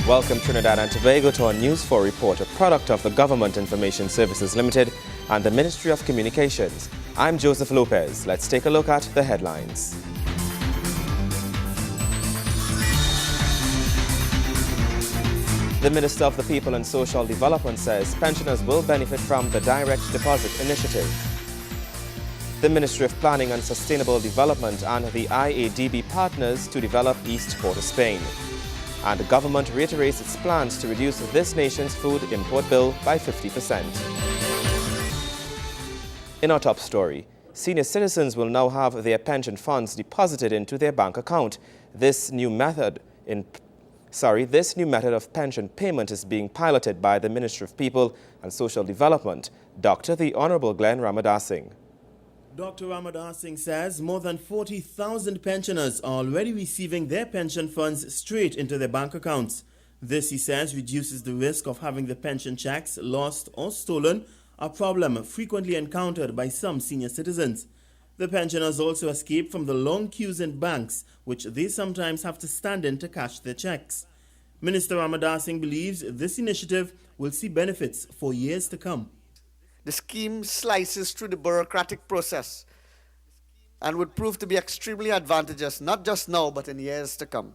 Welcome Trinidad and Tobago to our News 4 report, a product of the Government Information Services Limited and the Ministry of Communications. I'm Joseph Lopez. Let's take a look at the headlines. The Minister of the People and Social Development says pensioners will benefit from the Direct Deposit Initiative. The Ministry of Planning and Sustainable Development and the IADB partners to develop East Port of Spain. And the government reiterates its plans to reduce this nation's food import bill by 50%. In our top story, senior citizens will now have their pension funds deposited into their bank account. This new method of pension payment is being piloted by the Ministry of People and Social Development. Dr. the Honorable Glenn Ramadasing. Dr. Ramadasing says more than 40,000 pensioners are already receiving their pension funds straight into their bank accounts. This, he says, reduces the risk of having the pension checks lost or stolen, a problem frequently encountered by some senior citizens. The pensioners also escape from the long queues in banks, which they sometimes have to stand in to cash their checks. Minister Ramadasing believes this initiative will see benefits for years to come. The scheme slices through the bureaucratic process and would prove to be extremely advantageous, not just now, but in years to come.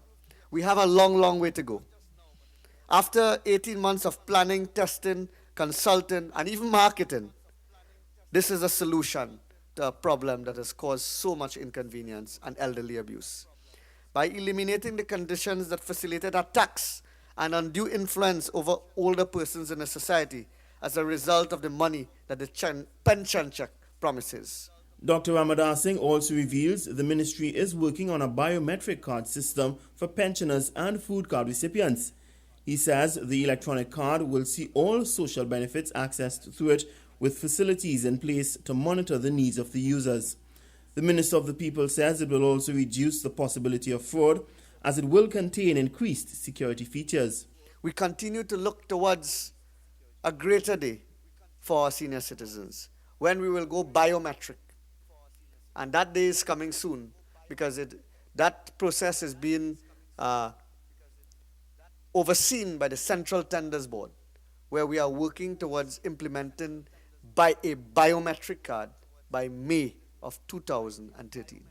We have a long, long way to go. After 18 months of planning, testing, consulting, and even marketing, this is a solution to a problem that has caused so much inconvenience and elderly abuse. By eliminating the conditions that facilitate attacks and undue influence over older persons in a society, as a result of the money that the pension check promises. Dr. Ramadasing also reveals the ministry is working on a biometric card system for pensioners and food card recipients. He says the electronic card will see all social benefits accessed through it, with facilities in place to monitor the needs of the users. The Minister of the People says it will also reduce the possibility of fraud, as it will contain increased security features. We continue to look towards a greater day for our senior citizens, when we will go biometric. And that day is coming soon, because that process is being overseen by the Central Tenders Board, where we are working towards implementing by a biometric card by May of 2013,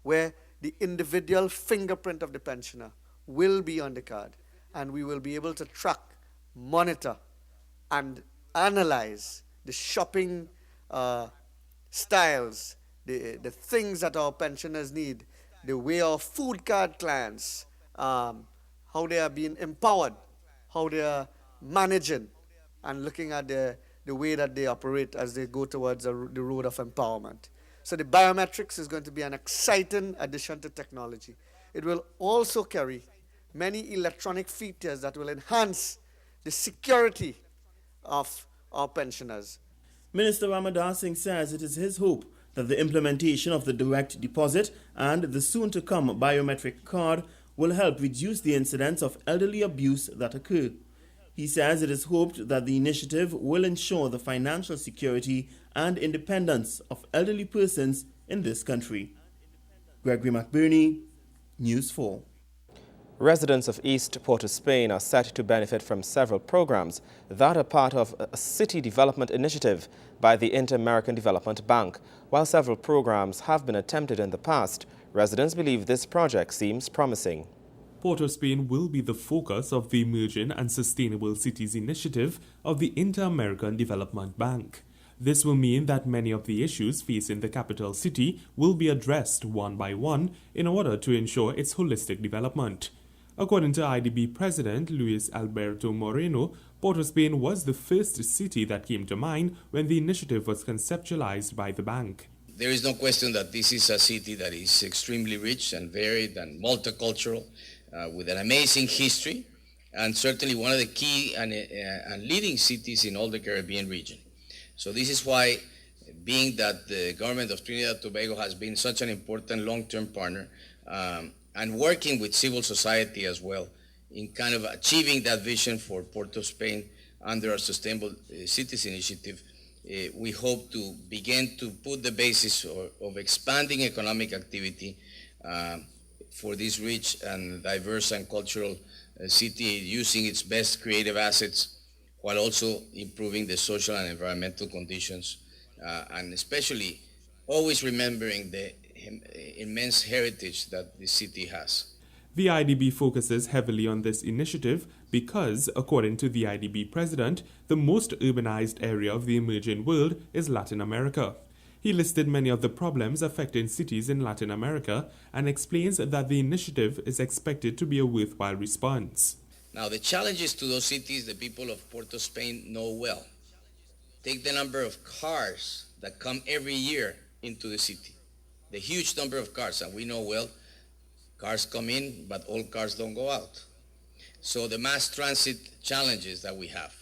where the individual fingerprint of the pensioner will be on the card, and we will be able to track, monitor, and analyze the shopping styles, the things that our pensioners need, the way our food card clients, how they are being empowered, how they are managing, and looking at the way that they operate as they go towards the road of empowerment. So the biometrics is going to be an exciting addition to technology. It will also carry many electronic features that will enhance the security of our pensioners. Minister Ramadasing says it is his hope that the implementation of the direct deposit and the soon-to-come biometric card will help reduce the incidence of elderly abuse that occur. He says it is hoped that the initiative will ensure the financial security and independence of elderly persons in this country. Gregory McBurney, News 4. Residents of East Port of Spain are set to benefit from several programs that are part of a city development initiative by the Inter-American Development Bank. While several programs have been attempted in the past, residents believe this project seems promising. Port of Spain will be the focus of the Emerging and Sustainable Cities initiative of the Inter-American Development Bank. This will mean that many of the issues facing the capital city will be addressed one by one in order to ensure its holistic development. According to IDB President Luis Alberto Moreno, Port of Spain was the first city that came to mind when the initiative was conceptualized by the bank. There is no question that this is a city that is extremely rich and varied and multicultural, with an amazing history, and certainly one of the key and leading cities in all the Caribbean region. So this is why, being that the government of Trinidad and Tobago has been such an important long-term partner, and working with civil society as well in kind of achieving that vision for Port of Spain under our Sustainable Cities Initiative, we hope to begin to put the basis of expanding economic activity for this rich and diverse and cultural city using its best creative assets while also improving the social and environmental conditions, and especially always remembering the immense heritage that the city has. The IDB focuses heavily on this initiative because, according to the IDB president, the most urbanized area of the emerging world is Latin America. He listed many of the problems affecting cities in Latin America and explains that the initiative is expected to be a worthwhile response. Now, the challenges to those cities, the people of Port of Spain know well. Take the number of cars that come every year into the city. The huge number of cars, and we know well, cars come in, but all cars don't go out. So the mass transit challenges that we have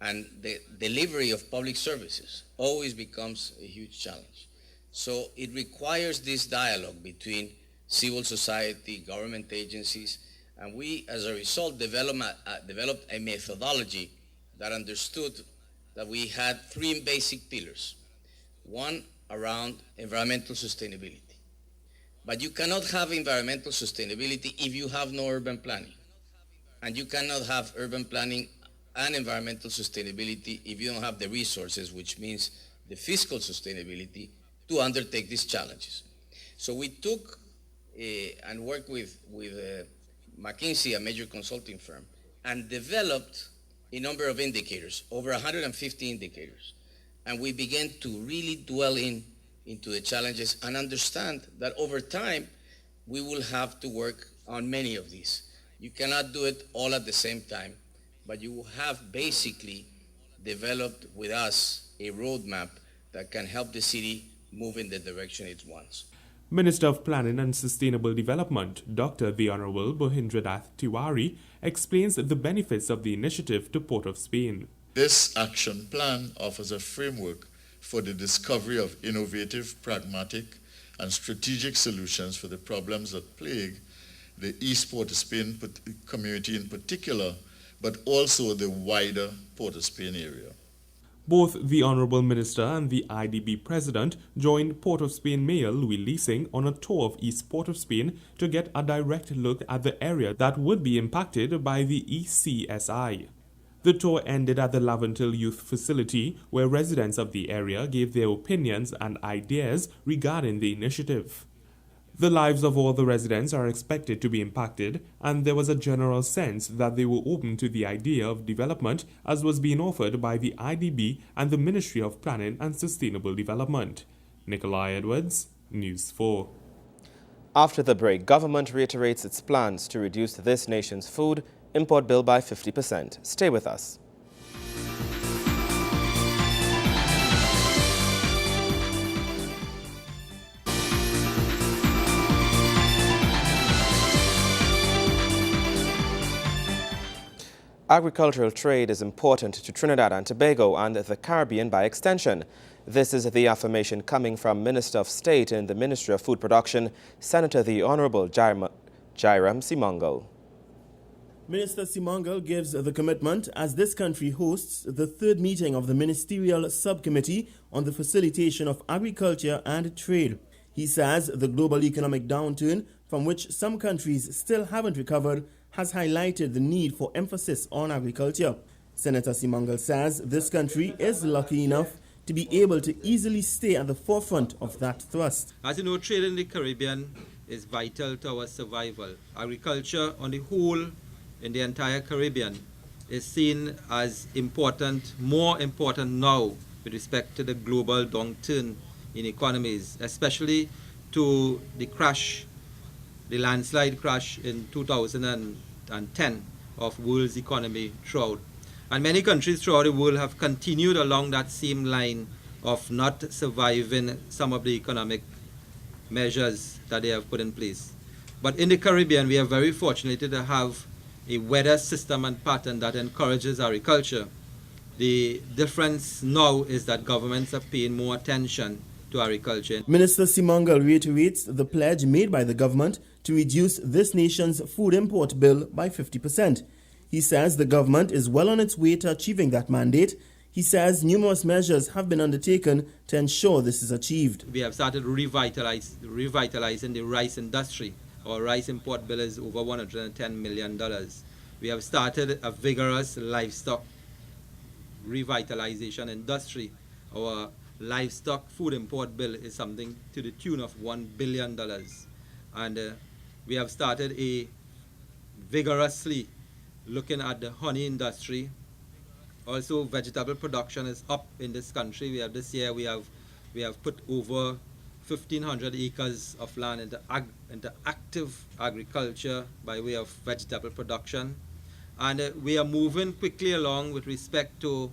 and the delivery of public services always becomes a huge challenge. So it requires this dialogue between civil society, government agencies, and we, as a result, developed a methodology that understood that we had three basic pillars. One around environmental sustainability. But you cannot have environmental sustainability if you have no urban planning. And you cannot have urban planning and environmental sustainability if you don't have the resources, which means the fiscal sustainability, to undertake these challenges. So we took and worked with McKinsey, a major consulting firm, and developed a number of indicators, over 150 indicators. And we began to really dwell into the challenges and understand that over time, we will have to work on many of these. You cannot do it all at the same time, but you have basically developed with us a roadmap that can help the city move in the direction it wants. Minister of Planning and Sustainable Development, Dr. The Honorable Bohindranath Tiwari, explains the benefits of the initiative to Port of Spain. This action plan offers a framework for the discovery of innovative, pragmatic, and strategic solutions for the problems that plague the East Port of Spain community in particular, but also the wider Port of Spain area. Both the Honourable Minister and the IDB President joined Port of Spain Mayor Louis Leasing on a tour of East Port of Spain to get a direct look at the area that would be impacted by the ECSI. The tour ended at the Laventil Youth Facility, where residents of the area gave their opinions and ideas regarding the initiative. The lives of all the residents are expected to be impacted, and there was a general sense that they were open to the idea of development as was being offered by the IDB and the Ministry of Planning and Sustainable Development. Nikolai Edwards, News 4. After the break, government reiterates its plans to reduce this nation's food import bill by 50%. Stay with us. Agricultural trade is important to Trinidad and Tobago and the Caribbean by extension. This is the affirmation coming from Minister of State in the Ministry of Food Production, Senator the Honorable Jairam Simangal. Minister Simangal gives the commitment as this country hosts the third meeting of the Ministerial Subcommittee on the Facilitation of Agriculture and Trade. He says the global economic downturn, from which some countries still haven't recovered, has highlighted the need for emphasis on agriculture. Senator Simangal says this country is lucky enough to be able to easily stay at the forefront of that thrust. As you know, trade in the Caribbean is vital to our survival. Agriculture on the whole in the entire Caribbean is seen as important, more important now with respect to the global downturn in economies, especially to the crash, the landslide crash in 2010 of world's economy throughout. And many countries throughout the world have continued along that same line of not surviving some of the economic measures that they have put in place. But in the Caribbean, we are very fortunate to have a weather system and pattern that encourages agriculture. The difference now is that governments are paying more attention to agriculture. Minister Simangal reiterates the pledge made by the government to reduce this nation's food import bill by 50%. He says the government is well on its way to achieving that mandate. He says numerous measures have been undertaken to ensure this is achieved. We have started revitalizing the rice industry. Our rice import bill is over $110 million. We have started a vigorous livestock revitalization industry. Our livestock food import bill is something to the tune of $1 billion. And we have started a vigorously looking at the honey industry. Also, vegetable production is up in this country. This year we have put over 1,500 acres of land into active agriculture by way of vegetable production. And we are moving quickly along with respect to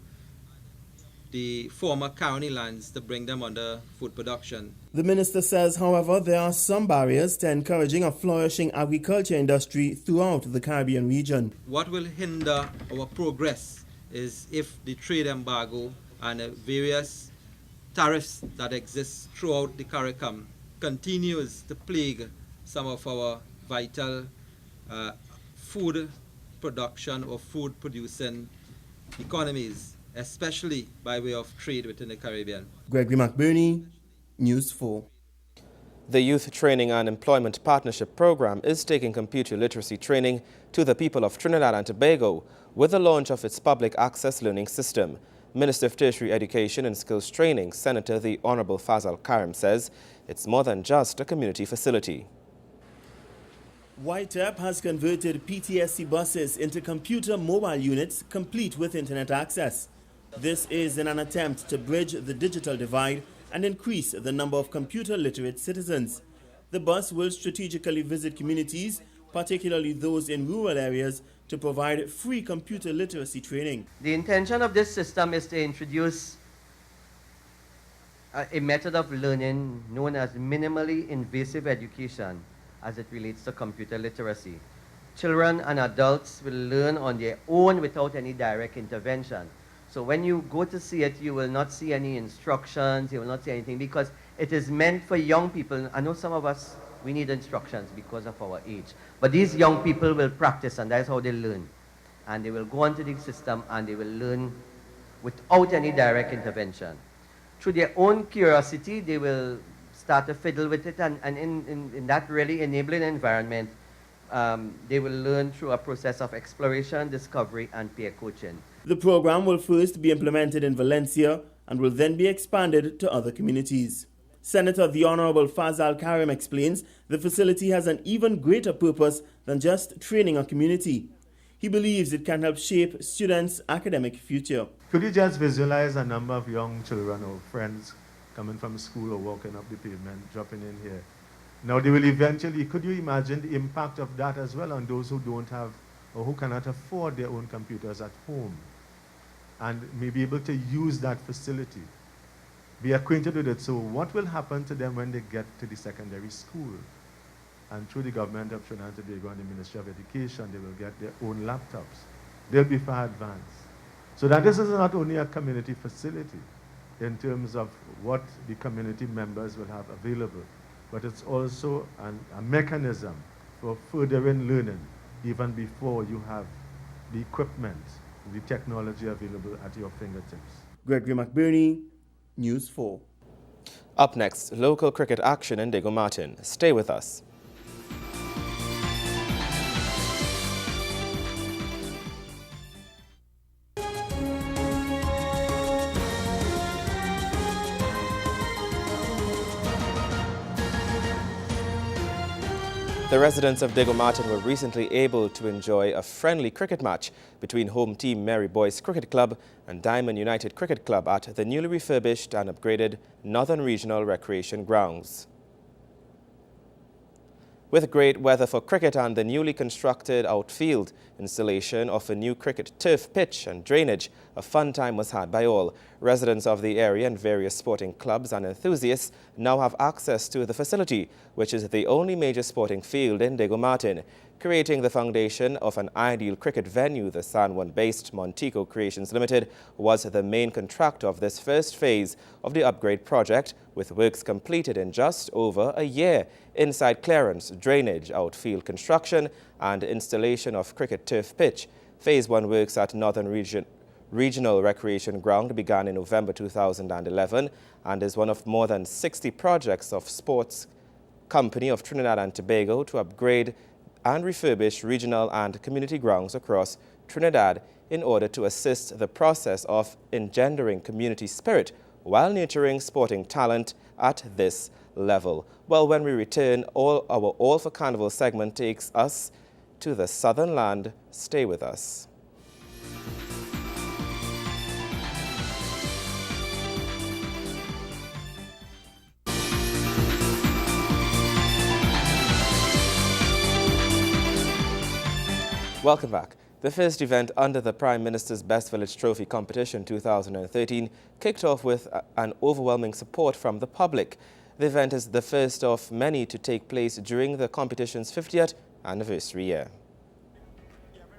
the former colony lands to bring them under food production. The minister says, however, there are some barriers to encouraging a flourishing agriculture industry throughout the Caribbean region. What will hinder our progress is if the trade embargo and various tariffs that exist throughout the CARICOM continues to plague some of our vital food production or food producing economies, especially by way of trade within the Caribbean. Gregory McBurney, News 4. The Youth Training and Employment Partnership Program is taking computer literacy training to the people of Trinidad and Tobago with the launch of its public access learning system. Minister of Tertiary Education and Skills Training, Senator the Honorable Fazal Karim, says it's more than just a community facility. YTEP has converted PTSC buses into computer mobile units complete with internet access. This is in an attempt to bridge the digital divide and increase the number of computer literate citizens. The bus will strategically visit communities, particularly those in rural areas, to provide free computer literacy training. The intention of this system is to introduce a method of learning known as minimally invasive education as it relates to computer literacy. Children and adults will learn on their own without any direct intervention. So when you go to see it, you will not see any instructions, you will not see anything, because it is meant for young people. I know some of us, we need instructions because of our age. But these young people will practice, and that's how they learn. And they will go onto the system and they will learn without any direct intervention. Through their own curiosity, they will start to fiddle with it, and in that really enabling environment, they will learn through a process of exploration, discovery, and peer coaching. The program will first be implemented in Valencia and will then be expanded to other communities. Senator the Honorable Fazal Karim explains the facility has an even greater purpose than just training a community. He believes it can help shape students' academic future. Could you just visualize a number of young children or friends coming from school or walking up the pavement, dropping in here? Now they will eventually, could you imagine the impact of that as well on those who don't have or who cannot afford their own computers at home, and may be able to use that facility, be acquainted with it. So what will happen to them when they get to the secondary school? And through the government of Trinidad and Tobago and the Ministry of Education, they will get their own laptops. They'll be far advanced. So that this is not only a community facility in terms of what the community members will have available, but it's also a mechanism for furthering learning even before you have the equipment, the technology available at your fingertips. Gregory McBurney, News 4. Up next, local cricket action in Diego Martin. Stay with us. The residents of Diego Martin were recently able to enjoy a friendly cricket match between home team Mary Boyce Cricket Club and Diamond United Cricket Club at the newly refurbished and upgraded Northern Regional Recreation Grounds. With great weather for cricket and the newly constructed outfield, installation of a new cricket turf pitch and drainage, a fun time was had by all. Residents of the area and various sporting clubs and enthusiasts now have access to the facility, which is the only major sporting field in Diego Martin. Creating the foundation of an ideal cricket venue, the San Juan-based Montico Creations Limited was the main contractor of this first phase of the upgrade project, with works completed in just over a year. Inside clearance, drainage, outfield construction and installation of cricket turf pitch. Phase 1 works at Northern Regional Recreation Ground began in November 2011 and is one of more than 60 projects of Sports Company of Trinidad and Tobago to upgrade and refurbish regional and community grounds across Trinidad in order to assist the process of engendering community spirit while nurturing sporting talent at this level. Well, when we return, our All for Carnival segment takes us to the southern land. Stay with us. Welcome back. The first event under the Prime Minister's Best Village Trophy Competition 2013 kicked off with an overwhelming support from the public. The event is the first of many to take place during the competition's 50th anniversary year.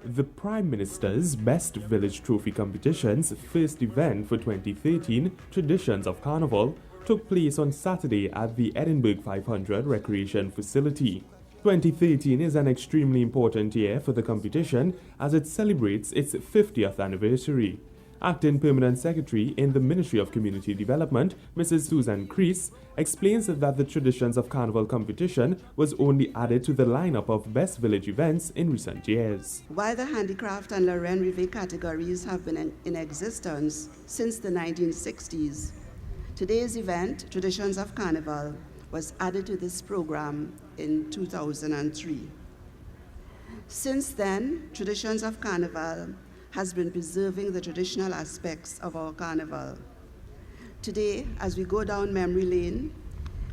The Prime Minister's Best Village Trophy Competition's first event for 2013, Traditions of Carnival, took place on Saturday at the Edinburgh 500 Recreation Facility. 2013 is an extremely important year for the competition as it celebrates its 50th anniversary. Acting Permanent Secretary in the Ministry of Community Development, Mrs. Susan Crease, explains that the Traditions of Carnival competition was only added to the lineup of Best Village events in recent years. While the handicraft and Lorraine Rivet categories have been in existence since the 1960s, today's event, Traditions of Carnival, was added to this program in 2003. Since then, Traditions of Carnival has been preserving the traditional aspects of our carnival. Today, as we go down memory lane,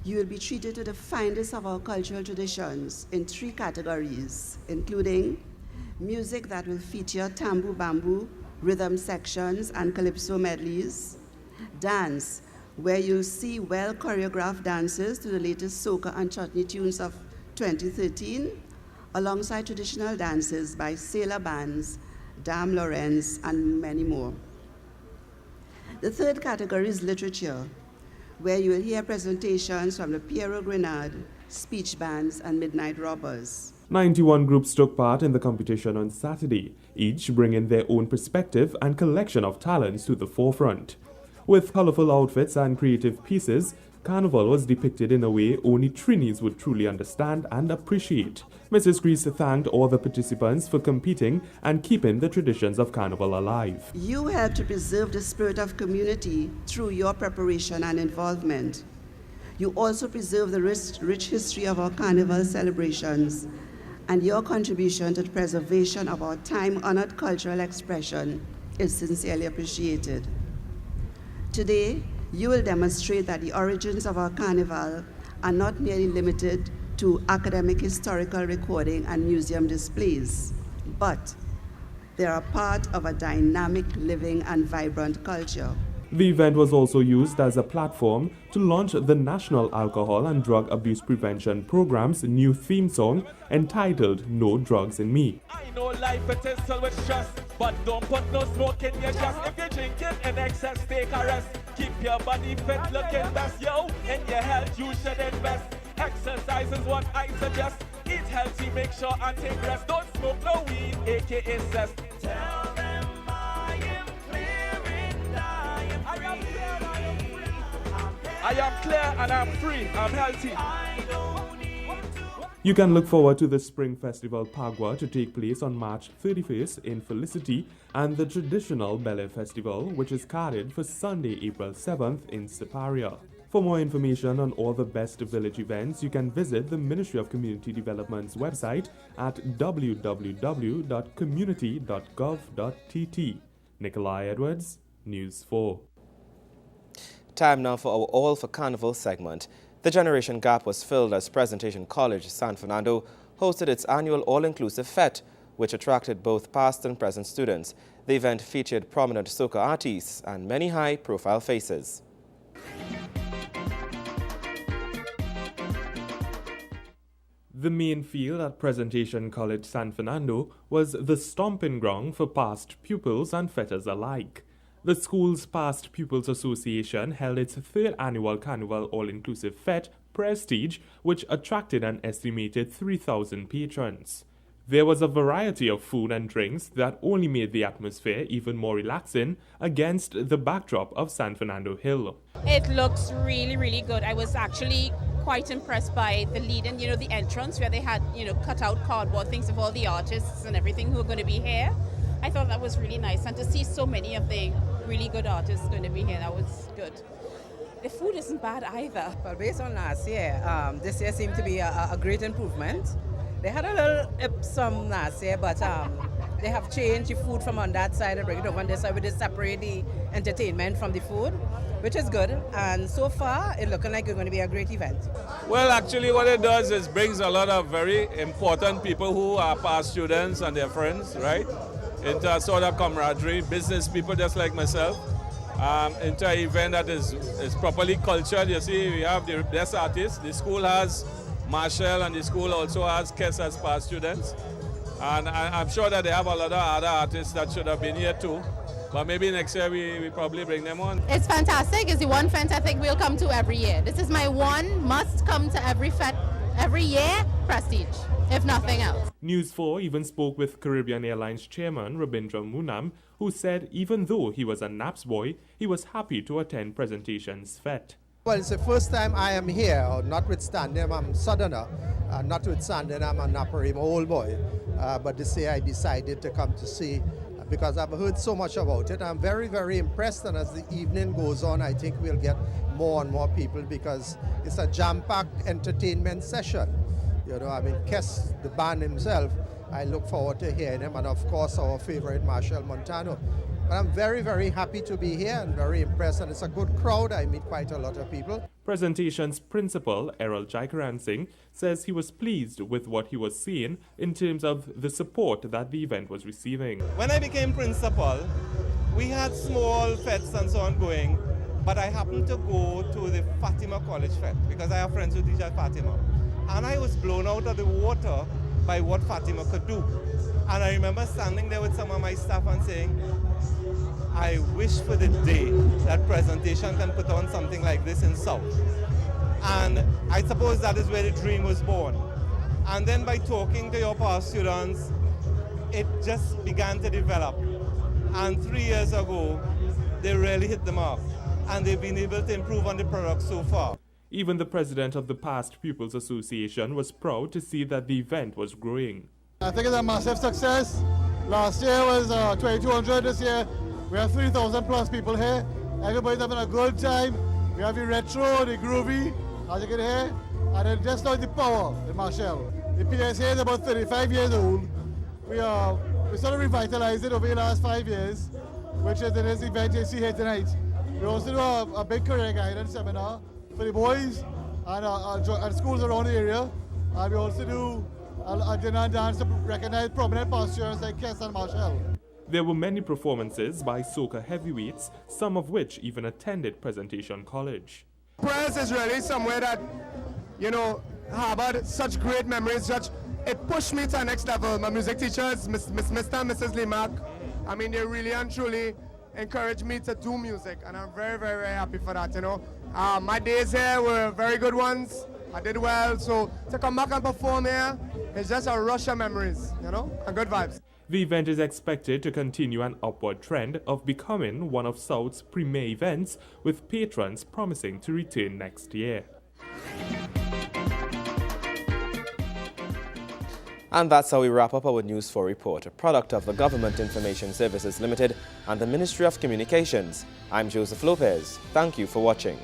you will be treated to the finest of our cultural traditions in 3 categories, including music that will feature tambu bambu, rhythm sections, and calypso medleys, dance, where you'll see well-choreographed dances to the latest soca and chutney tunes of 2013, alongside traditional dances by sailor bands, Dame Lorenz, and many more. The third category is literature, where you will hear presentations from the Piero Grenade, speech bands, and Midnight Robbers. 91 groups took part in the competition on Saturday, each bringing their own perspective and collection of talents to the forefront. With colorful outfits and creative pieces, Carnival was depicted in a way only Trinis would truly understand and appreciate. Mrs. Crease thanked all the participants for competing and keeping the traditions of Carnival alive. You help to preserve the spirit of community through your preparation and involvement. You also preserve the rich history of our Carnival celebrations, and your contribution to the preservation of our time-honored cultural expression is sincerely appreciated. Today, you will demonstrate that the origins of our carnival are not merely limited to academic historical recording and museum displays, but they are part of a dynamic, living, and vibrant culture. The event was also used as a platform to launch the National Alcohol and Drug Abuse Prevention Program's new theme song entitled No Drugs in Me. I know life it is filled with stress, but don't put no smoke in your chest. If you're drinking in excess, take a rest. Keep your body fit, looking best. Yo, in your health you should invest. Exercise is what I suggest. Eat healthy, make sure and take rest. Don't smoke no weed, aka cess. Tell them I am clear and I am free. I am clear and I'm free. I'm healthy. You can look forward to the Spring Festival Pagua to take place on March 31st in Felicity and the traditional Bel Air Festival, which is carried for Sunday, April 7th in Siparia. For more information on all the best village events, you can visit the Ministry of Community Development's website at www.community.gov.tt. Nikolai Edwards, News 4. Time now for our All for Carnival segment. The Generation Gap was filled as Presentation College San Fernando hosted its annual all-inclusive fete, which attracted both past and present students. The event featured prominent soca artists and many high-profile faces. The main field at Presentation College San Fernando was the stomping ground for past pupils and fetters alike. The school's Past Pupils Association held its 3rd annual Carnival All-Inclusive Fete, Prestige, which attracted an estimated 3,000 patrons. There was a variety of food and drinks that only made the atmosphere even more relaxing against the backdrop of San Fernando Hill. It looks really, really good. I was actually quite impressed by the lead-in, the entrance where they had, cut out cardboard things of all the artists and everything who are going to be here. I thought that was really nice, and to see so many of the really good artists going to be here, that was good. The food isn't bad either. Well, based on last year, this year seemed to be a great improvement. They had a little some last year, but they have changed the food from on that side and bring it over on this side. We just separate the entertainment from the food, which is good. And so far, it's looking like it's going to be a great event. Well, actually, what it does is brings a lot of very important people who are past students and their friends, right, into a sort of camaraderie, business people just like myself, into an event that is properly cultured. You see, we have the best artists. The school has Marshall, and the school also has Kess as past students. And I'm sure that they have a lot of other artists that should have been here too. But maybe next year we probably bring them on. It's fantastic. It's the one fete I think we'll come to every year. This is my one must come to every fete every year, Prestige, if nothing else. News 4 even spoke with Caribbean Airlines chairman Rabindra Munam, who said even though he was a NAPS boy, he was happy to attend Presentations Fete. Well, it's the first time I am here, notwithstanding I'm Southerner, notwithstanding I'm a Naparima old boy. But this year I decided to come to see because I've heard so much about it. I'm very, very impressed, and as the evening goes on, I think we'll get more and more people because it's a jam-packed entertainment session. Kess, the band himself, I look forward to hearing him, and of course our favorite Marshall Montano. But I'm very, very happy to be here and very impressed, and it's a good crowd. I meet quite a lot of people. Presentations principal Errol Jaikaran Singh says he was pleased with what he was seeing in terms of the support that the event was receiving. When I became principal, we had small fetes and so on going, but I happened to go to the Fatima College Fete because I have friends who teach at Fatima. And I was blown out of the water by what Fatima could do. And I remember standing there with some of my staff and saying, I wish for the day that Presentation can put on something like this in South. And I suppose that is where the dream was born. And then by talking to your past students, it just began to develop. And 3 years ago, they really hit the mark. And they've been able to improve on the product so far. Even the president of the Past Pupils Association was proud to see that the event was growing. I think it's a massive success. Last year was 2,200. This year we have 3,000 plus people here. Everybody's having a good time. We have the retro, the groovy, as you can hear. And then just now the power in Marshall. The PSA is about 35 years old. We sort of revitalized it over the last 5 years, which is in this event you see here tonight. We also do a big career guidance seminar for the boys and schools around the area. And we also do a dinner and dance to recognize prominent past students like Kess and Marshall. There were many performances by soca heavyweights, some of which even attended Presentation College. Press is really somewhere that, harbored such great memories. It pushed me to the next level. My music teachers, Mr. and Mrs. Limac, they really and truly encouraged me to do music, and I'm very, very, very happy for that, My days here were very good ones. I did well, so to come back and perform here, it's just a rush of memories, and good vibes. The event is expected to continue an upward trend of becoming one of South's premier events, with patrons promising to return next year. And that's how we wrap up our News 4 report, a product of the Government Information Services Limited and the Ministry of Communications. I'm Joseph Lopez. Thank you for watching.